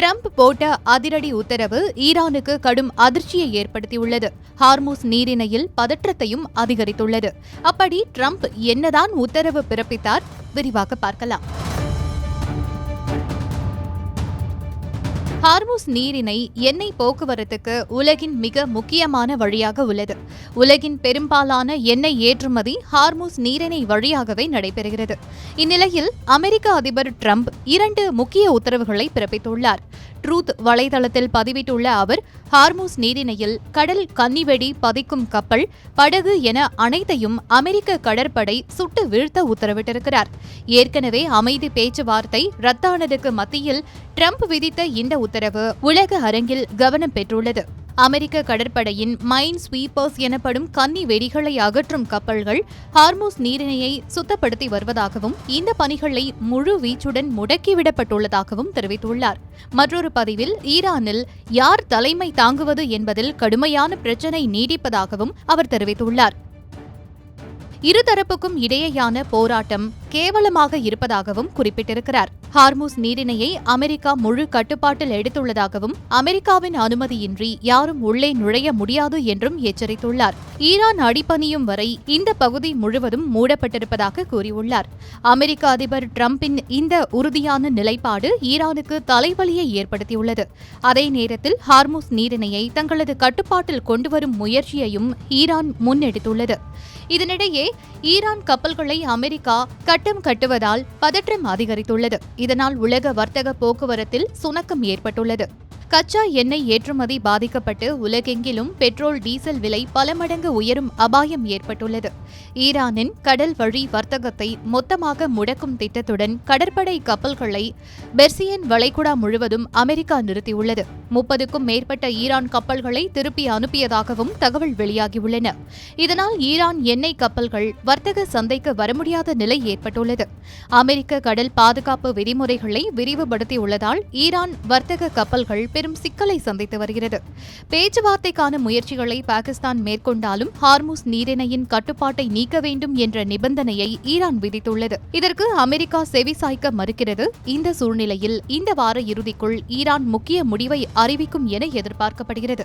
Trump போட்ட அதிரடி உத்தரவு ஈரானுக்கு கடும் அதிர்ச்சியை ஏற்படுத்தியுள்ளது. ஹார்முஸ் நீரிணையில் பதற்றத்தையும் அதிகரித்துள்ளது. அப்படி ட்ரம்ப் என்னதான் உத்தரவு பிறப்பித்தார்? விரிவாக பார்க்கலாம். ஹார்முஸ் நீரிணை எண்ணெய் போக்குவரத்துக்கு உலகின் மிக முக்கியமான வழியாக உள்ளது. உலகின் பெரும்பாலான எண்ணெய் ஏற்றுமதி ஹார்முஸ் நீரிணை வழியாகவே நடைபெறுகிறது. இந்நிலையில் அமெரிக்க அதிபர் ட்ரம்ப் 2 முக்கிய உத்தரவுகளை பிறப்பித்துள்ளார். ட்ரூத் வலைதளத்தில் பதிவிட்டுள்ள அவர், ஹார்முஸ் நீரிணையில் கடல் கன்னிவெடி பதிக்கும் கப்பல், படகு என அனைத்தையும் அமெரிக்க கடற்படை சுட்டு வீழ்த்த உத்தரவிட்டிருக்கிறார். ஏற்கனவே அமைதி பேச்சுவார்த்தை ரத்தானதுக்கு மத்தியில் ட்ரம்ப் விதித்த இந்த உத்தரவு உலக அரங்கில் கவனம் பெற்றுள்ளது. அமெரிக்க கடற்படையின் மைன் ஸ்வீப்பர்ஸ் எனப்படும் கன்னி வெடிகளை அகற்றும் கப்பல்கள் ஹார்முஸ் நீரிணையை சுத்தப்படுத்தி வருவதாகவும் இந்த பணிகளை முழு வீச்சுடன் முடக்கிவிடப்பட்டுள்ளதாகவும் தெரிவித்துள்ளார். மற்றொரு பதிவில் ஈரானில் யார் தலைமை தாங்குவது என்பதில் கடுமையான பிரச்சினை நீடிப்பதாகவும் அவர் தெரிவித்துள்ளார். இருதரப்புக்கும் இடையேயான போராட்டம் கேவலமாக இருப்பதாகவும் குறிப்பிட்டிருக்கிறார். ஹார்முஸ் நீரிணையை அமெரிக்கா முழு கட்டுப்பாட்டில் எடுத்துள்ளதாகவும் அமெரிக்காவின் அனுமதியின்றி யாரும் உள்ளே நுழைய முடியாது என்றும் எச்சரித்துள்ளார். ஈரான் அடிபணியும் வரை இந்த பகுதி முழுவதும் மூடப்பட்டிருப்பதாக கூறியுள்ளார். அமெரிக்க அதிபர் டிரம்பின் இந்த உறுதியான நிலைப்பாடு ஈரானுக்கு தலைவலியை ஏற்படுத்தியுள்ளது. அதே நேரத்தில் ஹார்முஸ் நீரிணையை தங்களது கட்டுப்பாட்டில் கொண்டுவரும் முயற்சியையும் ஈரான் முன்னெடுத்துள்ளது. இதனிடையே ஈரான் கப்பல்களை அமெரிக்கா கட்டம் கட்டுவதால் பதற்றம் அதிகரித்துள்ளது. இதனால் உலக வர்த்தக போக்குவரத்தில் சுணக்கம் ஏற்பட்டுள்ளது. கச்சா எண்ணெய் ஏற்றுமதி பாதிக்கப்பட்டு உலகெங்கிலும் பெட்ரோல், டீசல் விலை பல மடங்கு உயரும் அபாயம் ஏற்பட்டுள்ளது. ஈரானின் கடல் வழி வர்த்தகத்தை மொத்தமாக முடக்கும் திட்டத்துடன் கடற்படை கப்பல்களை பெர்சியன் வளைகுடா முழுவதும் அமெரிக்கா நிறுத்தியுள்ளது. 30க்கும் மேற்பட்ட ஈரான் கப்பல்களை திருப்பி அனுப்பியதாகவும் தகவல் வெளியாகியுள்ளன. இதனால் ஈரான் எண்ணெய் கப்பல்கள் வர்த்தக சந்தைக்கு வர முடியாத நிலை ஏற்பட்டுள்ளது. அமெரிக்க கடல் பாதுகாப்பு விதிமுறைகளை விரிவுபடுத்தியுள்ளதால் ஈரான் வர்த்தக கப்பல்கள் பெரும் சிக்கலை சந்தித்து வருகிறது. பேச்சுவார்த்தைக்கான முயற்சிகளை பாகிஸ்தான் மேற்கொண்டாலும் ஹார்முஸ் நீரிணையின் கட்டுப்பாட்டை நீக்க வேண்டும் என்ற நிபந்தனையை ஈரான் விதித்துள்ளது. இதற்கு அமெரிக்கா செவிசாய்க்க மறுக்கிறது. இந்த சூழ்நிலையில் இந்த வார இறுதிக்குள் ஈரான் முக்கிய முடிவை அறிவிக்கும் என எதிர்பார்க்கப்படுகிறது.